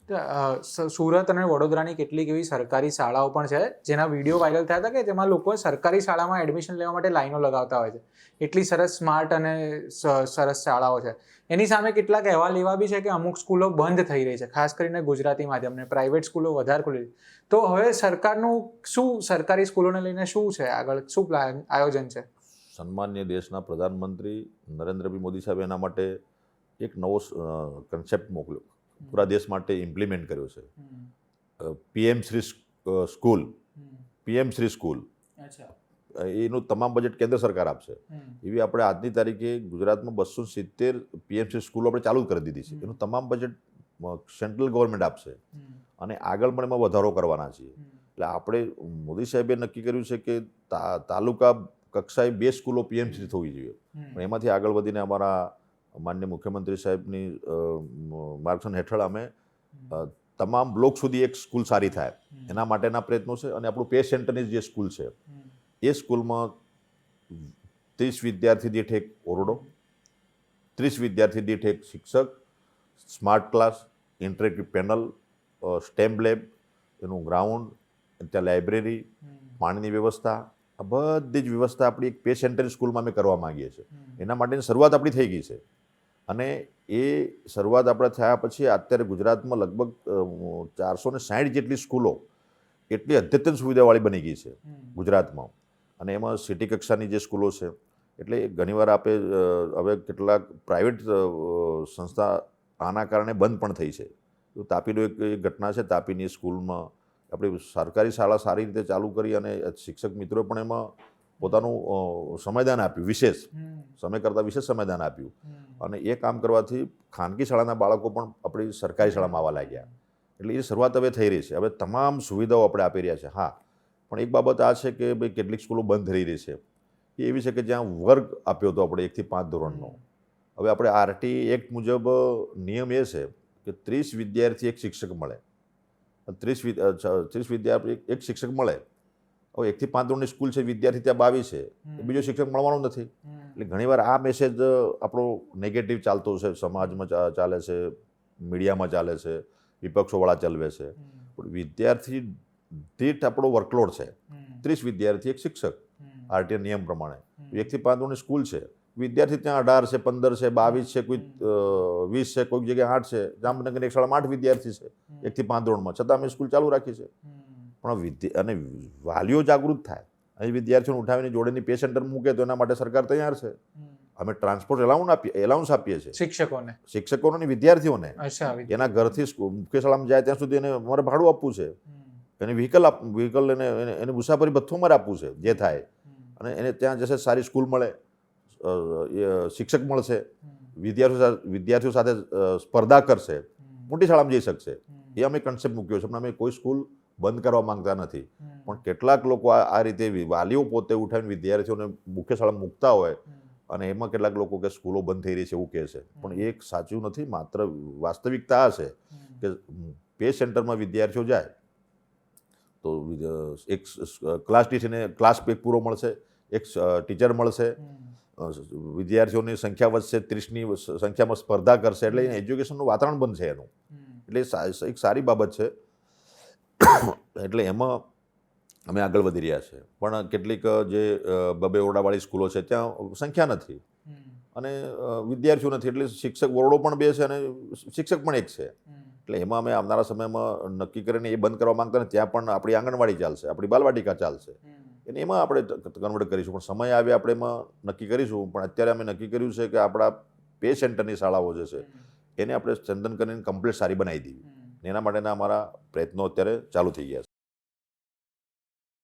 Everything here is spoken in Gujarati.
સુરત અને વડોદરાની કેટલીક એવી સરકારી શાળાઓ પણ છે જેના વિડીયો વાયરલ થયા હતા કે જેમાં લોકો સરકારી શાળામાં એડમિશન લેવા માટે લાઈનો લગાવતા હોય છે. એટલી સરસ સ્માર્ટ અને સરસ શાળાઓ છે. એની સામે કેટલાક અહેવાલ એવા બી છે કે અમુક સ્કૂલો બંધ થઈ રહી છે, ખાસ કરીને ગુજરાતી માધ્યમને, પ્રાઇવેટ સ્કૂલો વધારે ખુલી છે. તો હવે સરકારનું શું સરકારી સ્કૂલોને લઈને શું છે, આગળ શું આયોજન છે? સન્માનીય દેશના પ્રધાનમંત્રી નરેન્દ્રભાઈ મોદી સાહેબે એના માટે એક નવો કન્સેપ્ટ મોકલ્યો, પૂરા દેશ માટે ઇમ્પ્લિમેન્ટ કર્યો છે. PM Shri school, PM Shri school, એનું તમામ બજેટ કેન્દ્ર સરકાર આપશે. એવી આપણે આજની તારીખે ગુજરાતમાં 270 પીએમસી સ્કૂલો આપણે ચાલુ કરી દીધી છે. એનું તમામ બજેટ સેન્ટ્રલ ગવર્મેન્ટ આપશે અને આગળ પણ એમાં વધારો કરવાના છીએ. એટલે આપણે મોદી સાહેબે નક્કી કર્યું છે કે તાલુકા કક્ષાએ 2 સ્કૂલો પીએમસી થવી જોઈએ. પણ એમાંથી આગળ વધીને અમારા માનનીય મુખ્યમંત્રી સાહેબની માર્ગદર્શન હેઠળ અમે તમામ બ્લોક સુધી એક સ્કૂલ સારી થાય એના માટેના પ્રયત્નો છે. અને આપણું પે સેન્ટરની જે સ્કૂલ છે એ સ્કૂલમાં 30 વિદ્યાર્થી દીઠ એક ઓરડો, 30 વિદ્યાર્થી દીઠ એક શિક્ષક, smart class, interactive panel, stem lab, એનું ગ્રાઉન્ડ, ત્યાં લાઇબ્રેરી, પાણીની વ્યવસ્થા, આ બધી જ વ્યવસ્થા આપણી એક પે સેન્ટરની સ્કૂલમાં અમે કરવા માંગીએ છીએ. એના માટેની શરૂઆત આપણી થઈ ગઈ છે. અને એ શરૂઆત આપણે થયા પછી અત્યારે ગુજરાતમાં લગભગ 460 જેટલી સ્કૂલો એટલી અદ્યતન સુવિધાવાળી બની ગઈ છે ગુજરાતમાં. અને એમાં સિટી કક્ષાની જે સ્કૂલો છે, એટલે ઘણીવાર આપણે હવે કેટલાક પ્રાઇવેટ સંસ્થા આના કારણે બંધ પણ થઈ છે. તો તાપીનો એક ઘટના છે. તાપીની સ્કૂલમાં આપણી સરકારી શાળા સારી રીતે ચાલુ કરી અને શિક્ષક મિત્રોએ પણ એમાં પોતાનું સમયદાન આપ્યું, વિશેષ સમય કરતાં વિશેષ સમયદાન આપ્યું. અને એ કામ કરવાથી ખાનગી શાળાના બાળકો પણ આપણી સરકારી શાળામાં આવવા લાગ્યા. એટલે એ શરૂઆત હવે થઈ રહી છે. હવે તમામ સુવિધાઓ આપણે આપી રહ્યા છે. હા, પણ એક બાબત આ છે કે ભાઈ કેટલીક સ્કૂલો બંધ થઈ રહી છે. એ એવી છે કે જ્યાં વર્ગ આપ્યો હતો આપણે 1 થી 5 ધોરણનો. હવે આપણે આરટી એક્ટ મુજબ નિયમ એ છે કે 30 વિદ્યાર્થી એક શિક્ષક મળે, 30 વિદ્યાર્થી એક શિક્ષક મળે. હવે 1 થી 5 ધોરણની સ્કૂલ છે, વિદ્યાર્થી ત્યાં 22 છે, એ બીજો શિક્ષક મળવાનો નથી. એટલે ઘણીવાર આ મેસેજ આપણો નેગેટિવ ચાલતો છે, સમાજમાં ચાલે છે, મીડિયામાં ચાલે છે, વિપક્ષોવાળા ચલાવે છે. પણ વિદ્યાર્થી દીઠ આપણો વર્કલોડ છે 30 વિદ્યાર્થી એક શિક્ષક આરટીઆઈ નિયમ પ્રમાણે. 1 થી 5 ધોરણની સ્કૂલ છે, વિદ્યાર્થી ત્યાં 18 છે, 15 છે, 22 છે, કોઈ 20 છે, કોઈક જગ્યાએ 8 છે. જામનગરની એક શાળામાં 8 વિદ્યાર્થી છે 1 થી 5 ધોરણમાં, છતાં અમે સ્કૂલ ચાલુ રાખી છે. પણ અને વાલીઓ જાગૃત થાય, અહીં વિદ્યાર્થીઓને ઉઠાવીને જોડેની પે સેન્ટર મૂકે તો એના માટે સરકાર તૈયાર છે. અમે ટ્રાન્સપોર્ટ એલાઉન્સ આપીએ છીએ શિક્ષકોને અને વિદ્યાર્થીઓને. એના ઘરથી મુખ્ય શાળામાં જાય ત્યાં સુધી એને અમારે ભાડું આપવું છે, એને વ્હીકલ એને મુસાફરી ભથ્થું અમારે આપવું છે જે થાય. અને એને ત્યાં જશે, સારી સ્કૂલ મળે, શિક્ષક મળશે, વિદ્યાર્થીઓ સાથે સ્પર્ધા કરશે, મોટી શાળામાં જઈ શકશે. એ અમે કન્સેપ્ટ મૂક્યો છે. પણ અમે કોઈ સ્કૂલ બંધ કરવા માંગતા નથી. પણ કેટલાક લોકો આ રીતે વાલીઓ પોતે ઉઠાવીને વિદ્યાર્થીઓને મુખ્ય શાળામાં મૂકતા હોય અને એમાં કેટલાક લોકો કે સ્કૂલો બંધ થઈ રહી છે એવું કહે છે. પણ એ સાચું નથી. માત્ર વાસ્તવિકતા આ છે કે પે સેન્ટરમાં વિદ્યાર્થીઓ જાય તો એક ક્લાસ ટીચરને ક્લાસ પૂરો મળશે, એક ટીચર મળશે, વિદ્યાર્થીઓની સંખ્યા વધશે, 30ની સંખ્યામાં સ્પર્ધા કરશે. એટલે એજ્યુકેશનનું વાતાવરણ બનશે એનું. એટલે એક સારી બાબત છે. એટલે એમાં અમે આગળ વધી રહ્યા છે. પણ કેટલીક જે 2 ઓરડાવાળી સ્કૂલો છે ત્યાં સંખ્યા નથી અને વિદ્યાર્થીઓ નથી. એટલે શિક્ષક ઓરડો પણ 2 છે અને શિક્ષક પણ 1 છે. એટલે એમાં અમે આવનારા સમયમાં નક્કી કરીને એ બંધ કરવા માંગતા ને ત્યાં પણ આપણી આંગણવાડી ચાલશે, આપણી બાલવાટિકા ચાલશે. અને એમાં આપણે કન્વર્ટ કરીશું. પણ સમય આવે આપણે એમાં નક્કી કરીશું. પણ અત્યારે અમે નક્કી કર્યું છે કે આપણા પે સેન્ટરની શાળાઓ જે છે એને આપણે ચંદન કરીને કમ્પ્લીટ સારી બનાવી દીધી. એના માટેના અમારા પ્રયત્નો અત્યારે ચાલુ થઈ ગયા છે.